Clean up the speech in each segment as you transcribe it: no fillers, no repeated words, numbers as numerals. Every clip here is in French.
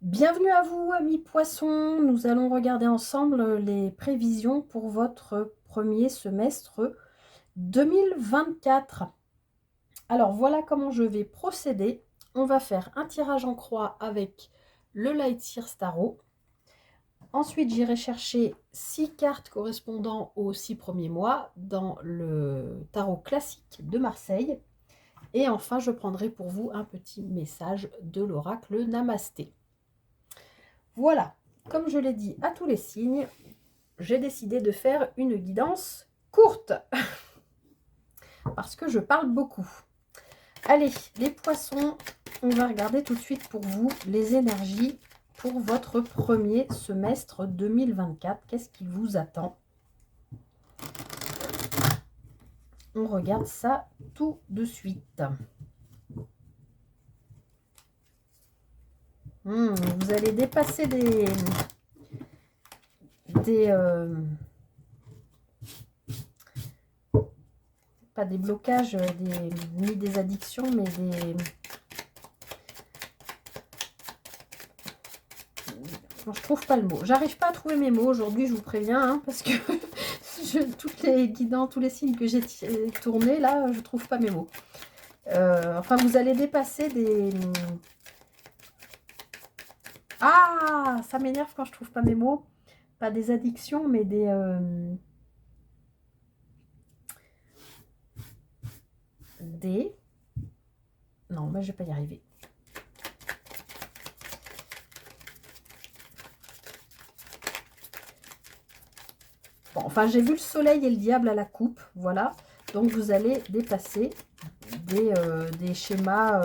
Bienvenue à vous, amis poissons. Nous allons regarder ensemble les prévisions pour votre premier semestre 2024. Alors, voilà comment je vais procéder. On va faire un tirage en croix avec le Lightseer Tarot. Ensuite, j'irai chercher 6 cartes correspondant aux 6 premiers mois dans le tarot classique de Marseille. Et enfin, je prendrai pour vous un petit message de l'oracle Namasté. Voilà, comme je l'ai dit à tous les signes, j'ai décidé de faire une guidance courte parce que je parle beaucoup. Allez, les poissons, on va regarder tout de suite pour vous les énergies pour votre premier semestre 2024. Qu'est-ce qui vous attend? On regarde ça tout de suite. Vous allez dépasser pas des blocages, ni des addictions, mais je trouve pas le mot. J'arrive pas à trouver mes mots aujourd'hui, je vous préviens, hein, parce que toutes les guidants, tous les signes que j'ai tournés, là, je trouve pas mes mots. Enfin, vous allez dépasser des... Ah, ça m'énerve quand je trouve pas mes mots. Pas des addictions, mais des... Non, mais je vais pas y arriver. Bon, enfin, j'ai vu le soleil et le diable à la coupe, voilà. Donc, vous allez dépasser des schémas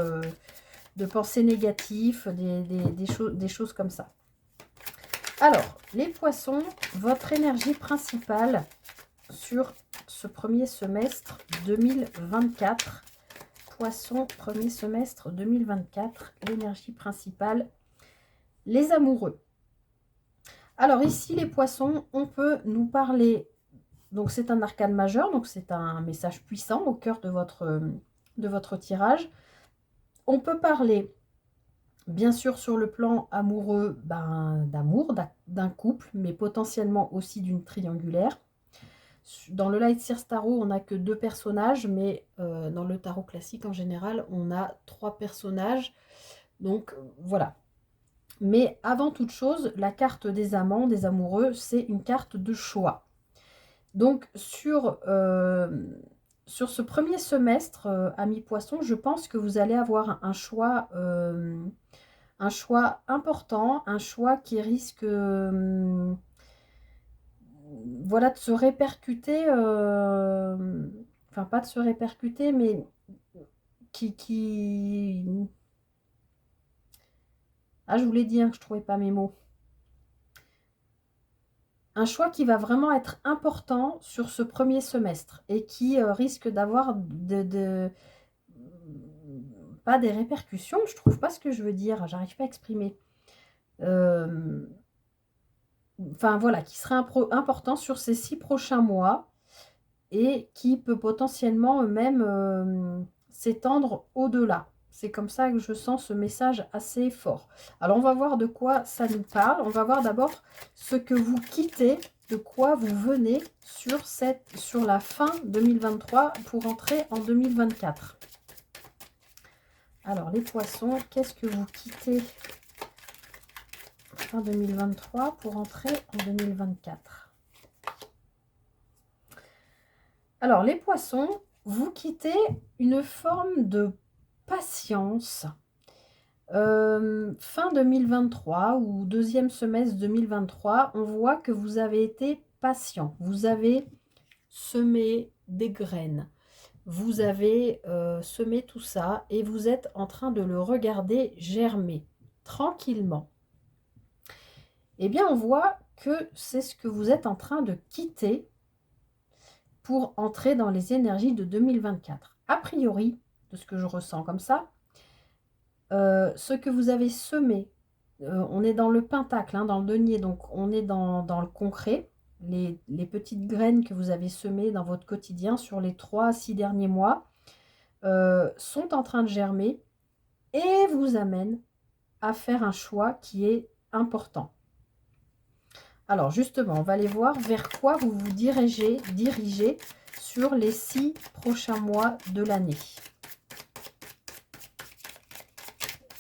de pensée négatifs, des choses comme ça. Alors, les poissons, votre énergie principale sur ce premier semestre 2024. Poissons, premier semestre 2024, l'énergie principale, les amoureux. Alors ici, les poissons, on peut nous parler, donc c'est un arcane majeur, donc c'est un message puissant au cœur de votre tirage. On peut parler, bien sûr, sur le plan amoureux, d'amour, d'un couple, mais potentiellement aussi d'une triangulaire. Dans le Lightseer Tarot, on n'a que 2 personnages, mais dans le tarot classique, en général, on a 3 personnages. Donc, voilà. Mais avant toute chose, la carte des amants, des amoureux, c'est une carte de choix. Donc, sur ce premier semestre, amis poissons, je pense que vous allez avoir un choix important, un choix qui risque voilà, de se répercuter, enfin pas de se répercuter, mais qui... Ah, je voulais dire que je ne trouvais pas mes mots. Un choix qui va vraiment être important sur ce premier semestre et qui risque d'avoir pas des répercussions, je trouve pas ce que je veux dire, j'arrive pas à exprimer. Enfin voilà, qui sera important sur ces 6 prochains mois et qui peut potentiellement même s'étendre au-delà. C'est comme ça que je sens ce message assez fort. Alors, on va voir de quoi ça nous parle. On va voir d'abord ce que vous quittez, de quoi vous venez sur la fin 2023 pour entrer en 2024. Alors, les poissons, qu'est-ce que vous quittez fin 2023 pour entrer en 2024? Alors, les poissons, vous quittez une forme de patience. Fin 2023 ou deuxième semestre 2023, on voit que vous avez été patient. Vous avez semé des graines. Vous avez semé tout ça et vous êtes en train de le regarder germer tranquillement. Eh bien, on voit que c'est ce que vous êtes en train de quitter pour entrer dans les énergies de 2024. A priori, de ce que je ressens comme ça, ce que vous avez semé, on est dans le pentacle, hein, dans le denier, donc on est dans le concret. Les petites graines que vous avez semées dans votre quotidien sur les 3 à 6 derniers mois sont en train de germer et vous amènent à faire un choix qui est important. Alors justement, on va aller voir vers quoi vous vous dirigez sur les 6 prochains mois de l'année.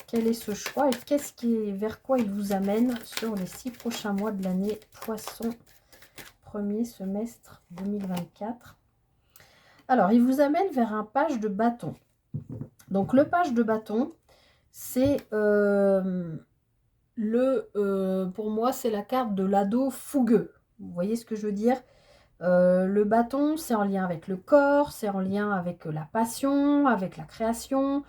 Quel est ce choix et vers quoi il vous amène sur les 6 prochains mois de l'année Poisson, premier semestre 2024. Alors, il vous amène vers un page de bâton. Donc, le page de bâton, c'est pour moi, c'est la carte de l'ado fougueux. Vous voyez ce que je veux dire? Le bâton, c'est en lien avec le corps, c'est en lien avec la passion, avec la création.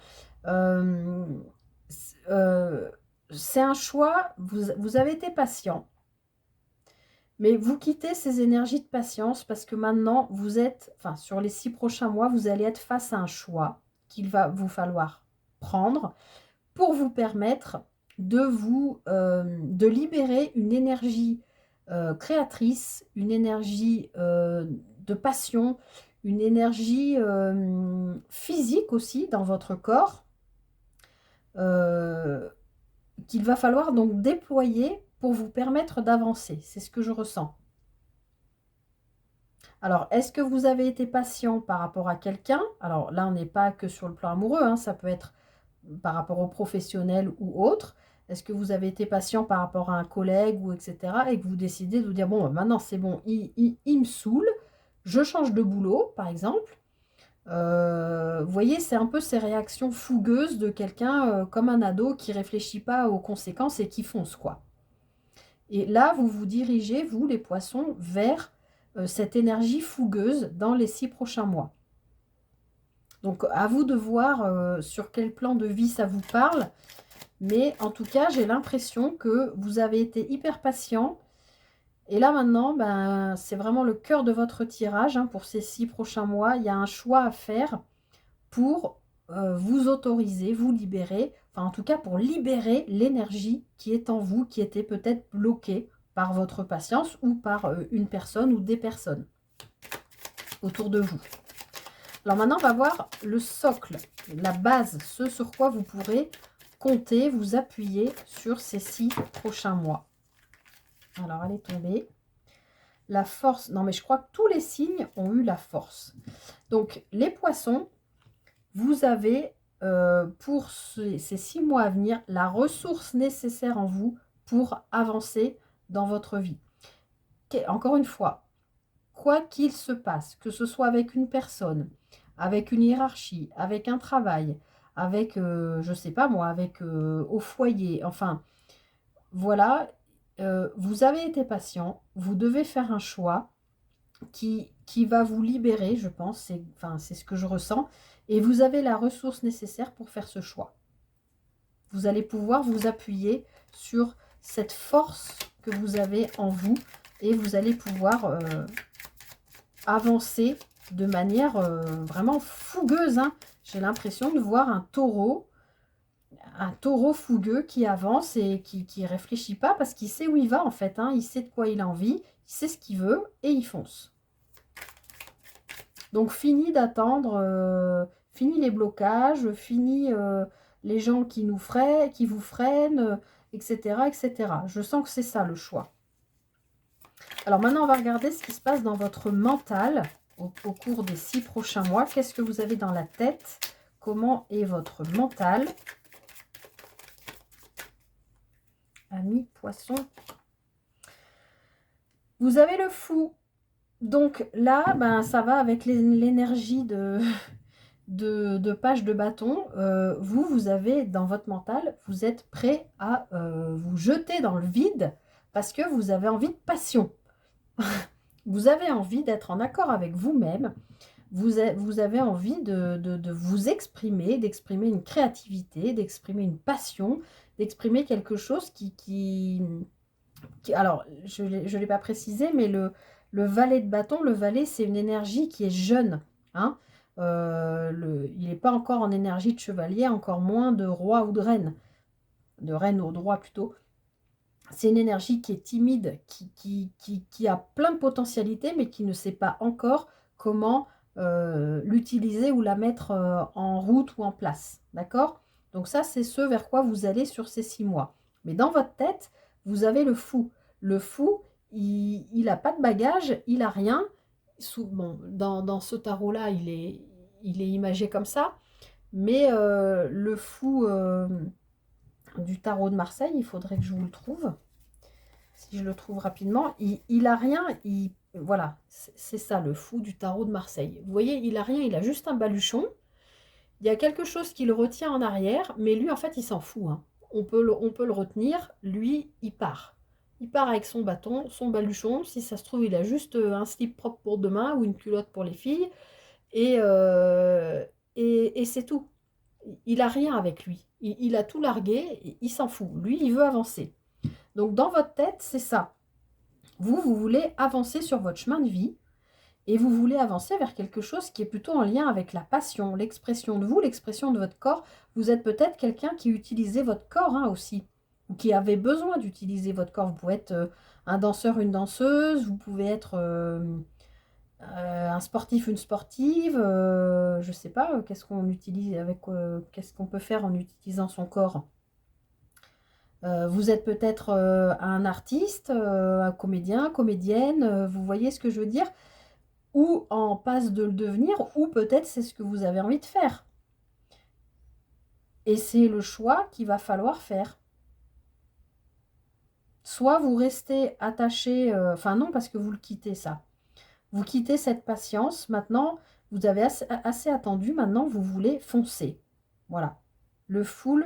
C'est un choix, vous avez été patient, mais vous quittez ces énergies de patience parce que maintenant, vous êtes, enfin, sur les 6 prochains mois, vous allez être face à un choix qu'il va vous falloir prendre pour vous permettre de libérer une énergie créatrice, une énergie de passion, une énergie physique aussi dans votre corps, qu'il va falloir donc déployer pour vous permettre d'avancer. C'est ce que je ressens. Alors, est-ce que vous avez été patient par rapport à quelqu'un? Alors là, on n'est pas que sur le plan amoureux, hein, ça peut être par rapport au professionnel ou autre. Est-ce que vous avez été patient par rapport à un collègue ou etc. et que vous décidez de vous dire, bon, maintenant c'est bon, il me saoule, je change de boulot, par exemple. Vous voyez, c'est un peu ces réactions fougueuses de quelqu'un comme un ado qui réfléchit pas aux conséquences et qui fonce, quoi. Et là, vous vous dirigez, vous, les poissons, vers cette énergie fougueuse dans les 6 prochains mois. Donc, à vous de voir sur quel plan de vie ça vous parle. Mais en tout cas, j'ai l'impression que vous avez été hyper patient. Et là, maintenant, ben, c'est vraiment le cœur de votre tirage hein, pour ces 6 prochains mois. Il y a un choix à faire pour vous autoriser, vous libérer. Enfin, en tout cas, pour libérer l'énergie qui est en vous, qui était peut-être bloquée par votre patience ou par une personne ou des personnes autour de vous. Alors maintenant, on va voir le socle, la base, ce sur quoi vous pourrez compter, vous appuyer sur ces 6 prochains mois. Alors, elle est tombée. La force, non mais je crois que tous les signes ont eu la force. Donc, les poissons, vous avez pour ces 6 mois à venir la ressource nécessaire en vous pour avancer dans votre vie. Encore une fois, quoi qu'il se passe, que ce soit avec une personne, avec une hiérarchie, avec un travail, avec, je ne sais pas moi, avec au foyer, enfin, voilà, vous avez été patient, vous devez faire un choix qui va vous libérer, je pense, c'est ce que je ressens, et vous avez la ressource nécessaire pour faire ce choix. Vous allez pouvoir vous appuyer sur cette force que vous avez en vous, et vous allez pouvoir avancer de manière vraiment fougueuse. Hein. J'ai l'impression de voir un taureau fougueux qui avance et qui réfléchit pas parce qu'il sait où il va en fait. Hein. Il sait de quoi il a envie, il sait ce qu'il veut et il fonce. Donc fini d'attendre, fini les blocages, fini les gens qui vous freinent, etc., etc. Je sens que c'est ça le choix. Alors maintenant, on va regarder ce qui se passe dans votre mental au cours des 6 prochains mois. Qu'est-ce que vous avez dans la tête? Comment est votre mental? Amis poissons. Vous avez le fou. Donc là, ben, ça va avec l'énergie de page de bâton. Vous avez dans votre mental, vous êtes prêt à vous jeter dans le vide parce que vous avez envie de passion. Vous avez envie d'être en accord avec vous-même. Vous avez envie de vous exprimer, d'exprimer une créativité, d'exprimer une passion, d'exprimer quelque chose qui... Alors, je ne l'ai pas précisé, mais le valet de bâton, le valet, c'est une énergie qui est jeune. Hein. Il n'est pas encore en énergie de chevalier, encore moins de roi ou de reine au droit plutôt. C'est une énergie qui est timide, qui a plein de potentialités, mais qui ne sait pas encore comment l'utiliser ou la mettre en route ou en place. D'accord? Donc ça, c'est ce vers quoi vous allez sur ces 6 mois. Mais dans votre tête, vous avez le fou. Le fou, il n'a pas de bagage, il n'a rien. Bon, dans ce tarot-là, il est imagé comme ça. Mais le fou du tarot de Marseille, il faudrait que je vous le trouve. Si je le trouve rapidement, il a rien. Voilà, c'est ça le fou du tarot de Marseille. Vous voyez, il a rien, il a juste un baluchon. Il y a quelque chose qui le retient en arrière, mais lui, en fait, il s'en fout. Hein. On peut le retenir. Lui, il part. Il part avec son bâton, son baluchon. Si ça se trouve, il a juste un slip propre pour demain ou une culotte pour les filles. Et c'est tout. Il a rien avec lui. Il a tout largué. Il s'en fout. Lui, il veut avancer. Donc, dans votre tête, c'est ça. Vous voulez avancer sur votre chemin de vie. Et vous voulez avancer vers quelque chose qui est plutôt en lien avec la passion, l'expression de vous, l'expression de votre corps. Vous êtes peut-être quelqu'un qui utilisait votre corps aussi, ou qui avait besoin d'utiliser votre corps. Vous pouvez être un danseur, une danseuse, vous pouvez être un sportif, une sportive. Je ne sais pas, qu'est-ce qu'on utilise qu'est-ce qu'on peut faire en utilisant son corps. Vous êtes peut-être un artiste, un comédien, comédienne, vous voyez ce que je veux dire ? Ou en passe de le devenir, ou peut-être c'est ce que vous avez envie de faire. Et c'est le choix qu'il va falloir faire. Soit vous restez attaché, enfin non, parce que vous le quittez ça. Vous quittez cette patience, maintenant, vous avez assez attendu, maintenant vous voulez foncer. Voilà. Le fou,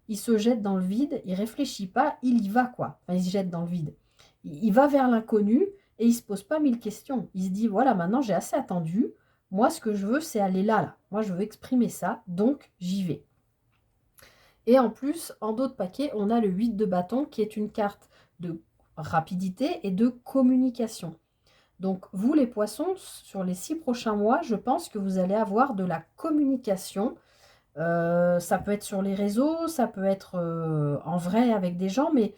il se jette dans le vide, il réfléchit pas, il y va quoi. Enfin, il se jette dans le vide. Il va vers l'inconnu. Et il ne se pose pas 1000 questions. Il se dit, voilà, maintenant j'ai assez attendu. Moi, ce que je veux, c'est aller là. Moi, je veux exprimer ça, donc j'y vais. Et en plus, en dos de paquet, on a le 8 de bâton qui est une carte de rapidité et de communication. Donc, vous les poissons, sur les 6 prochains mois, je pense que vous allez avoir de la communication. Ça peut être sur les réseaux, ça peut être en vrai avec des gens, mais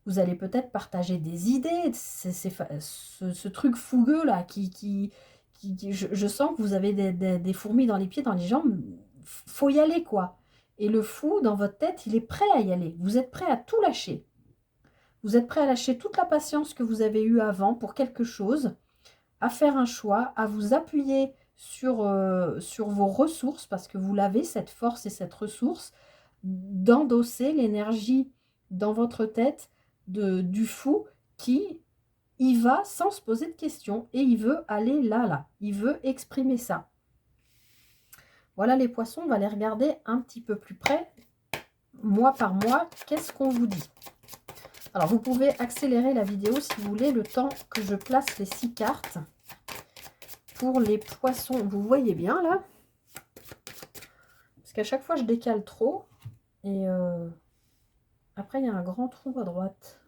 vous allez peut-être partager des idées, ce truc fougueux là, je sens que vous avez des fourmis dans les pieds, dans les jambes, faut y aller quoi. Et le fou, dans votre tête, il est prêt à y aller, vous êtes prêt à tout lâcher. Vous êtes prêt à lâcher toute la patience que vous avez eue avant pour quelque chose, à faire un choix, à vous appuyer sur vos ressources, parce que vous l'avez, cette force et cette ressource, d'endosser l'énergie dans votre tête du fou qui y va sans se poser de questions et il veut aller là. Il veut exprimer ça. Voilà les poissons, on va les regarder un petit peu plus près, mois par mois. Qu'est-ce qu'on vous dit? Alors, vous pouvez accélérer la vidéo si vous voulez, le temps que je place les 6 cartes pour les poissons. Vous voyez bien là? Parce qu'à chaque fois, je décale trop. Et après, il y a un grand trou à droite.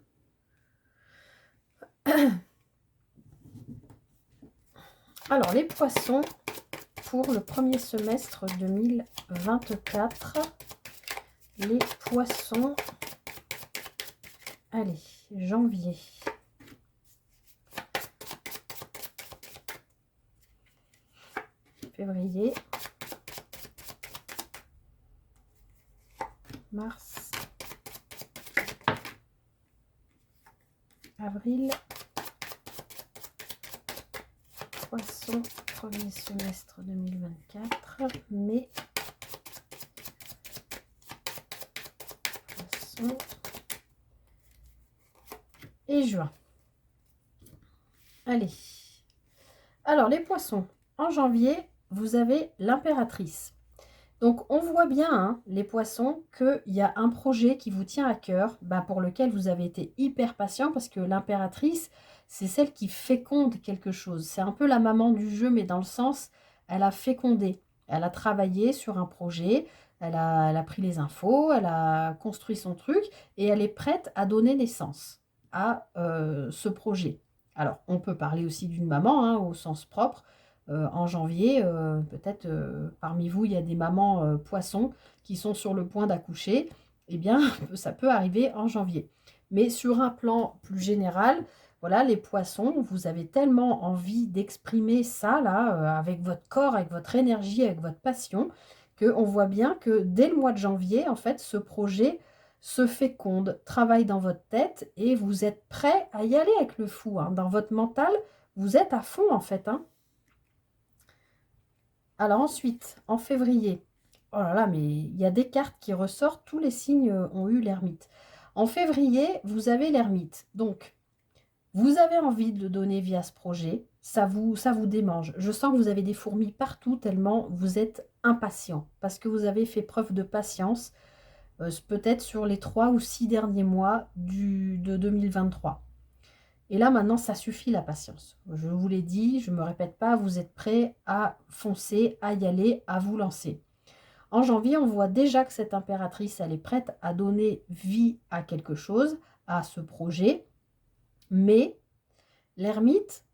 Alors, les poissons pour le premier semestre 2024. Les poissons. Allez, janvier. Février. Mars. Avril. Poisson, premier semestre 2024. Mai. Poisson. Et juin. Allez. Alors, les poissons. En janvier, vous avez l'impératrice. Donc, on voit bien, hein, les poissons, qu'il y a un projet qui vous tient à cœur, pour lequel vous avez été hyper patient, parce que l'impératrice, c'est celle qui féconde quelque chose. C'est un peu la maman du jeu, mais dans le sens, elle a fécondé. Elle a travaillé sur un projet, elle a pris les infos, elle a construit son truc, et elle est prête à donner naissance à ce projet. Alors, on peut parler aussi d'une maman, hein, au sens propre. En janvier, peut-être parmi vous, il y a des mamans poissons qui sont sur le point d'accoucher. Eh bien, ça peut arriver en janvier. Mais sur un plan plus général, voilà, les poissons, vous avez tellement envie d'exprimer ça, là, avec votre corps, avec votre énergie, avec votre passion, qu'on voit bien que dès le mois de janvier, en fait, ce projet se féconde, travaille dans votre tête et vous êtes prêt à y aller avec le fou. Hein. Dans votre mental, vous êtes à fond, en fait. Hein. Alors ensuite, en février, oh là là, mais il y a des cartes qui ressortent, tous les signes ont eu l'ermite. En février, vous avez l'ermite. Donc, vous avez envie de donner vie à ce projet, ça vous démange. Je sens que vous avez des fourmis partout tellement vous êtes impatient parce que vous avez fait preuve de patience, peut-être sur les 3 ou 6 derniers mois de 2023. Et là, maintenant, ça suffit la patience. Je vous l'ai dit, je ne me répète pas, vous êtes prêts à foncer, à y aller, à vous lancer. En janvier, on voit déjà que cette impératrice, elle est prête à donner vie à quelque chose, à ce projet. Mais l'ermite,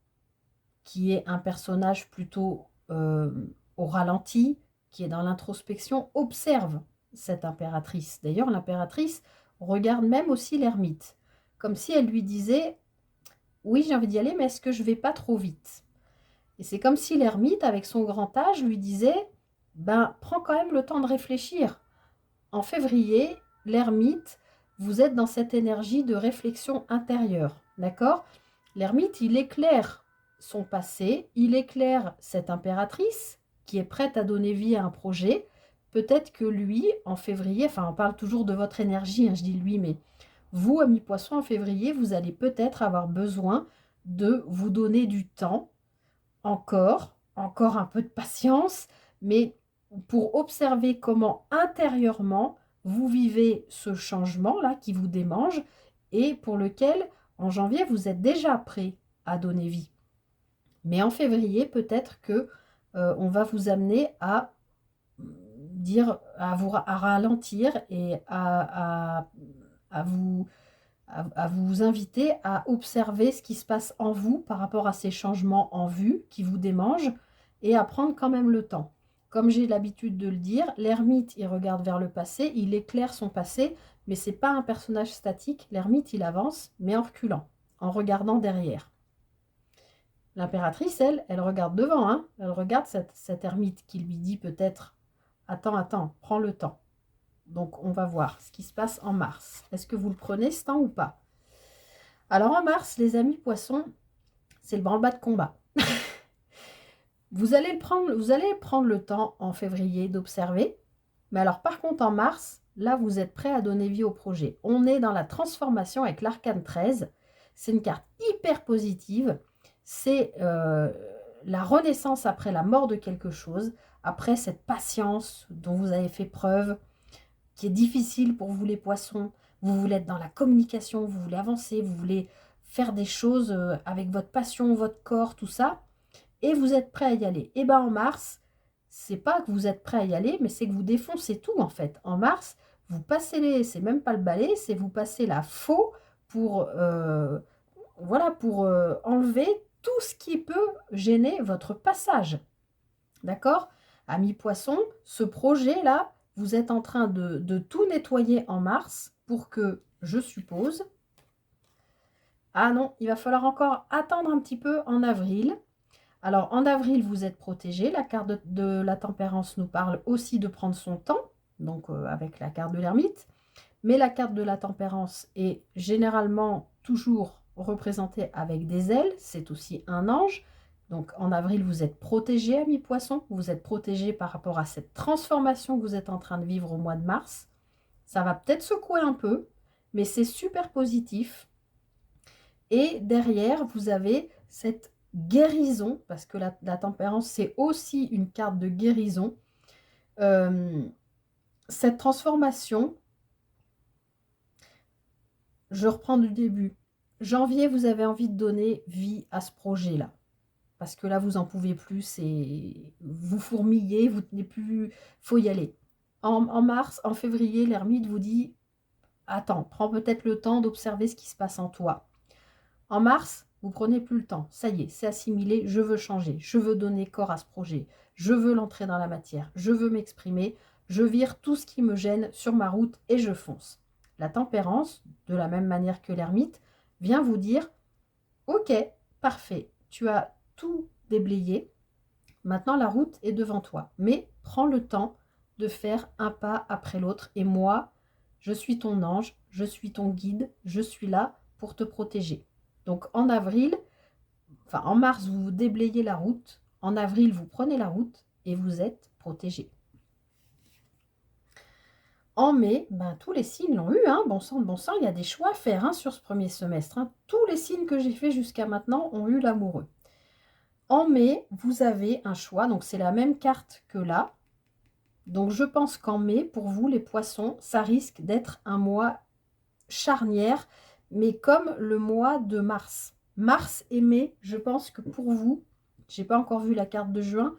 qui est un personnage plutôt au ralenti, qui est dans l'introspection, observe cette impératrice. D'ailleurs, l'impératrice regarde même aussi l'ermite, comme si elle lui disait « Oui, j'ai envie d'y aller, mais est-ce que je ne vais pas trop vite ?» Et c'est comme si l'ermite, avec son grand âge, lui disait « Ben, prends quand même le temps de réfléchir. » En février, l'ermite, vous êtes dans cette énergie de réflexion intérieure, d'accord? L'ermite, il éclaire son passé, il éclaire cette impératrice qui est prête à donner vie à un projet. Peut-être que lui, en février, enfin on parle toujours de votre énergie, hein, je dis lui, mais vous, amis poissons, en février, vous allez peut-être avoir besoin de vous donner du temps, encore un peu de patience, mais pour observer comment intérieurement vous vivez ce changement-là qui vous démange et pour lequel, en janvier, vous êtes déjà prêt à donner vie. Mais en février, peut-être que on va vous amener à dire, à ralentir et à vous inviter à observer ce qui se passe en vous par rapport à ces changements en vue qui vous démangent et à prendre quand même le temps. Comme j'ai l'habitude de le dire, l'ermite, il regarde vers le passé, il éclaire son passé, mais ce n'est pas un personnage statique. L'ermite, il avance, mais en reculant, en regardant derrière. L'impératrice, elle regarde devant, hein. Elle regarde cette ermite qui lui dit peut-être « Attends, prends le temps ». Donc, on va voir ce qui se passe en mars. Est-ce que vous le prenez ce temps ou pas? Alors, en mars, les amis poissons, c'est le branle-bas de combat. Vous allez prendre le temps en février d'observer. Mais alors, par contre, en mars, là, vous êtes prêt à donner vie au projet. On est dans la transformation avec l'arcane 13. C'est une carte hyper positive. C'est la renaissance après la mort de quelque chose, après cette patience dont vous avez fait preuve, qui est difficile pour vous les poissons. Vous voulez être dans la communication, vous voulez avancer, vous voulez faire des choses avec votre passion, votre corps, tout ça. Et vous êtes prêt à y aller. Et bien en mars, c'est pas que vous êtes prêt à y aller, mais c'est que vous défoncez tout en fait. En mars, vous passez c'est même pas le balai, c'est vous passez la faux pour, enlever tout ce qui peut gêner votre passage. D'accord? Amis poissons, ce projet-là, vous êtes en train de tout nettoyer en mars pour que, je suppose... Ah non, il va falloir encore attendre un petit peu en avril. Alors, en avril, vous êtes protégé. La carte de la tempérance nous parle aussi de prendre son temps, donc avec la carte de l'ermite. Mais la carte de la tempérance est généralement toujours représentée avec des ailes. C'est aussi un ange. Donc, en avril, vous êtes protégé, amis poissons. Vous êtes protégé par rapport à cette transformation que vous êtes en train de vivre au mois de mars. Ça va peut-être secouer un peu, mais c'est super positif. Et derrière, vous avez cette guérison, parce que la tempérance, c'est aussi une carte de guérison. Cette transformation, je reprends du début. Janvier, vous avez envie de donner vie à ce projet-là. Parce que là, vous n'en pouvez plus, vous fourmillez, vous tenez plus, faut y aller. En mars, en février, l'ermite vous dit « Attends, prends peut-être le temps d'observer ce qui se passe en toi. » En mars, vous prenez plus le temps. Ça y est, c'est assimilé, je veux changer, je veux donner corps à ce projet, je veux l'entrer dans la matière, je veux m'exprimer, je vire tout ce qui me gêne sur ma route et je fonce. La tempérance, de la même manière que l'ermite, vient vous dire « Ok, parfait, tu as tout déblayé, maintenant la route est devant toi, mais prends le temps de faire un pas après l'autre. Et moi, je suis ton ange, je suis ton guide, je suis là pour te protéger. Donc en avril, enfin en mars, vous déblayez la route. En avril, vous prenez la route et vous êtes protégé. En mai, ben, tous les signes l'ont eu, hein, bon sang de bon sang, il y a des choix à faire, hein, sur ce premier semestre, hein. Tous les signes que j'ai fait jusqu'à maintenant ont eu l'amoureux. En mai, vous avez un choix, donc c'est la même carte que là. Donc je pense qu'en mai, pour vous les poissons, ça risque d'être un mois charnière, mais comme le mois de mars. Mars et mai, je pense que pour vous, j'ai pas encore vu la carte de juin,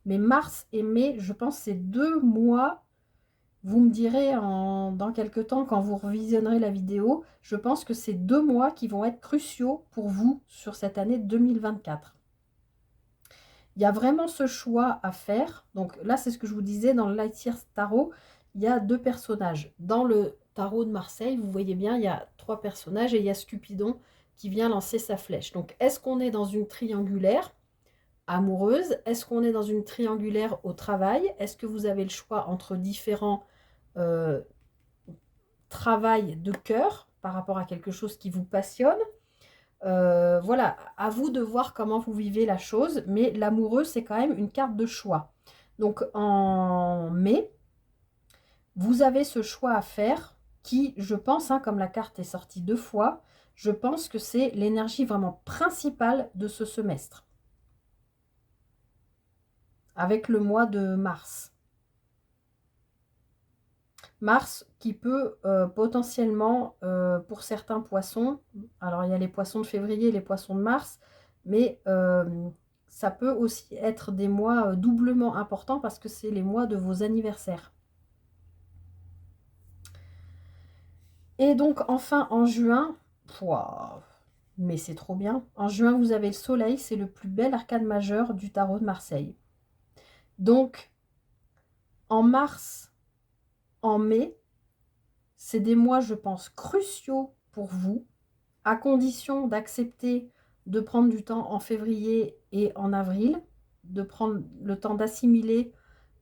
mais mars et mai, je pense que c'est 2 mois. Vous me direz dans quelques temps, quand vous revisionnerez la vidéo, je pense que c'est 2 mois qui vont être cruciaux pour vous sur cette année 2024. Il y a vraiment ce choix à faire. Donc là, c'est ce que je vous disais, dans le Light Years Tarot, il y a 2 personnages. Dans le tarot de Marseille, vous voyez bien, il y a 3 personnages et il y a ce Cupidon qui vient lancer sa flèche. Donc, est-ce qu'on est dans une triangulaire amoureuse? Est-ce qu'on est dans une triangulaire au travail? Est-ce que vous avez le choix entre différents travail de cœur par rapport à quelque chose qui vous passionne? Voilà, à vous de voir comment vous vivez la chose, mais l'amoureux, c'est quand même une carte de choix. Donc en mai, vous avez ce choix à faire qui, je pense, hein, comme la carte est sortie 2 fois, je pense que c'est l'énergie vraiment principale de ce semestre. Avec le mois de mars. Mars qui peut potentiellement, pour certains poissons, alors il y a les poissons de février et les poissons de mars, mais ça peut aussi être des mois doublement importants parce que c'est les mois de vos anniversaires. Et donc enfin en juin, pouah, mais c'est trop bien. En juin, vous avez le soleil, c'est le plus bel arcane majeur du tarot de Marseille. Donc en mars, en mai, c'est des mois, je pense, cruciaux pour vous, à condition d'accepter de prendre du temps en février et en avril, de prendre le temps d'assimiler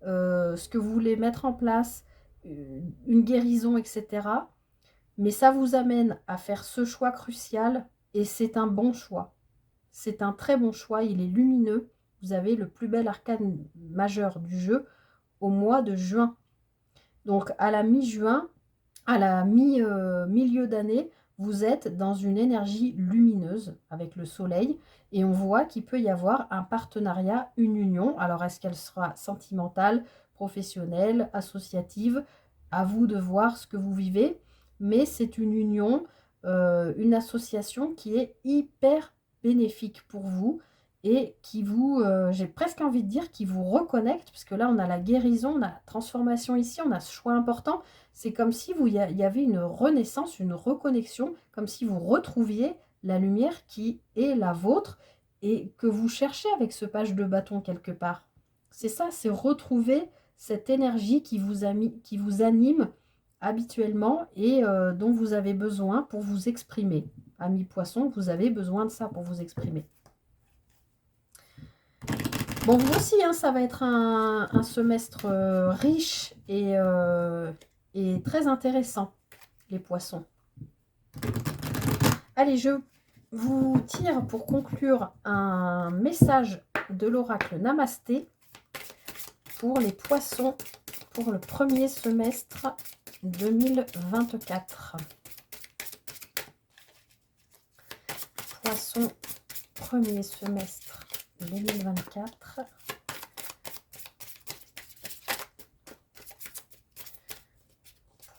ce que vous voulez mettre en place, une guérison, etc. Mais ça vous amène à faire ce choix crucial et c'est un bon choix. C'est un très bon choix, il est lumineux. Vous avez le plus bel arcane majeur du jeu au mois de juin. Donc à la mi-juin, à la milieu d'année, vous êtes dans une énergie lumineuse avec le soleil et on voit qu'il peut y avoir un partenariat, une union. Alors est-ce qu'elle sera sentimentale, professionnelle, associative? À vous de voir ce que vous vivez, mais c'est une union, une association qui est hyper bénéfique pour vous et qui vous, j'ai presque envie de dire, qui vous reconnecte, parce que là on a la guérison, on a la transformation ici, on a ce choix important. C'est comme si il y avait une renaissance, une reconnexion, comme si vous retrouviez la lumière qui est la vôtre et que vous cherchez avec ce page de bâton quelque part. C'est ça, c'est retrouver cette énergie qui vous anime habituellement et dont vous avez besoin pour vous exprimer. Ami Poisson, vous avez besoin de ça pour vous exprimer. Bon, vous aussi, hein, ça va être un semestre riche et très intéressant, les poissons. Allez, je vous tire pour conclure un message de l'oracle Namasté pour les poissons pour le premier semestre 2024. Poissons, premier semestre 2024.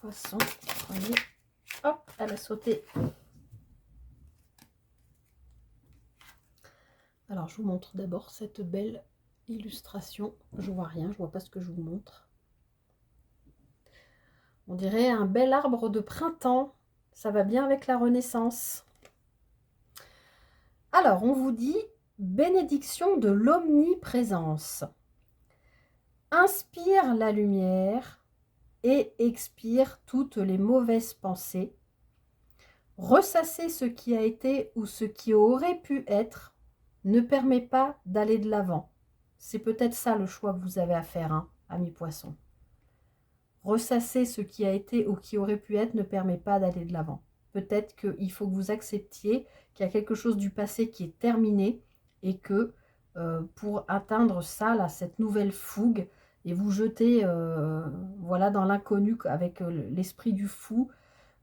Poisson, premier. Hop, elle a sauté. Alors, je vous montre d'abord cette belle illustration. Je vois rien, je vois pas ce que je vous montre. On dirait un bel arbre de printemps. Ça va bien avec la Renaissance. Alors, on vous dit bénédiction de l'omniprésence. Inspire la lumière et expire toutes les mauvaises pensées. Ressasser ce qui a été ou ce qui aurait pu être ne permet pas d'aller de l'avant. C'est peut-être ça le choix que vous avez à faire, hein, amis poissons. Ressasser ce qui a été ou qui aurait pu être ne permet pas d'aller de l'avant. Peut-être qu'il faut que vous acceptiez qu'il y a quelque chose du passé qui est terminé et que pour atteindre ça, là, cette nouvelle fougue, et vous jeter voilà, dans l'inconnu avec l'esprit du fou,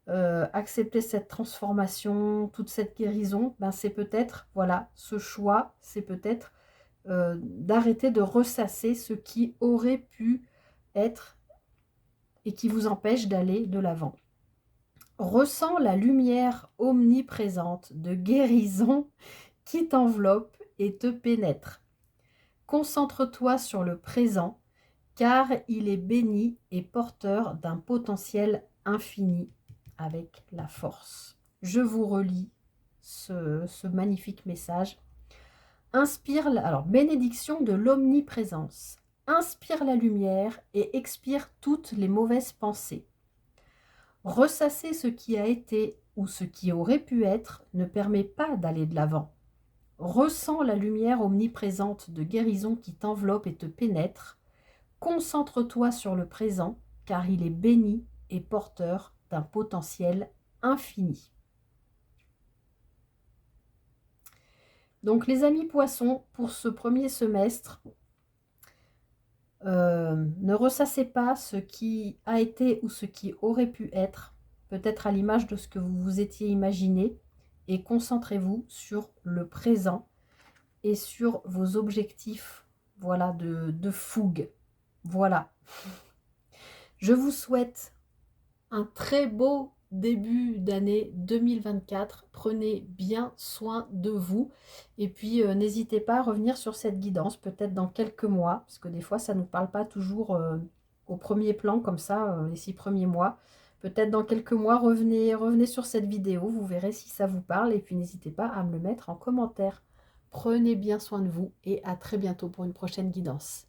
accepter cette transformation, toute cette guérison, ben c'est peut-être, voilà, ce choix, c'est peut-être d'arrêter de ressasser ce qui aurait pu être et qui vous empêche d'aller de l'avant. Ressens la lumière omniprésente de guérison qui t'enveloppe et te pénètre. Concentre-toi sur le présent, car il est béni et porteur d'un potentiel infini avec la force. Je vous relis ce magnifique message. Inspire, alors bénédiction de l'omniprésence. Inspire la lumière et expire toutes les mauvaises pensées. Ressasser ce qui a été ou ce qui aurait pu être ne permet pas d'aller de l'avant. Ressens la lumière omniprésente de guérison qui t'enveloppe et te pénètre. Concentre-toi sur le présent, car il est béni et porteur d'un potentiel infini. Donc les amis poissons, pour ce premier semestre, ne ressassez pas ce qui a été ou ce qui aurait pu être, peut-être à l'image de ce que vous vous étiez imaginé, et concentrez-vous sur le présent et sur vos objectifs, voilà, de fougue. Voilà. Je vous souhaite un très beau début d'année 2024. Prenez bien soin de vous. Et puis, n'hésitez pas à revenir sur cette guidance, peut-être dans quelques mois, parce que des fois, ça ne nous parle pas toujours au premier plan, comme ça, les 6 premiers mois. Peut-être dans quelques mois, revenez sur cette vidéo, vous verrez si ça vous parle. Et puis, n'hésitez pas à me le mettre en commentaire. Prenez bien soin de vous et à très bientôt pour une prochaine guidance.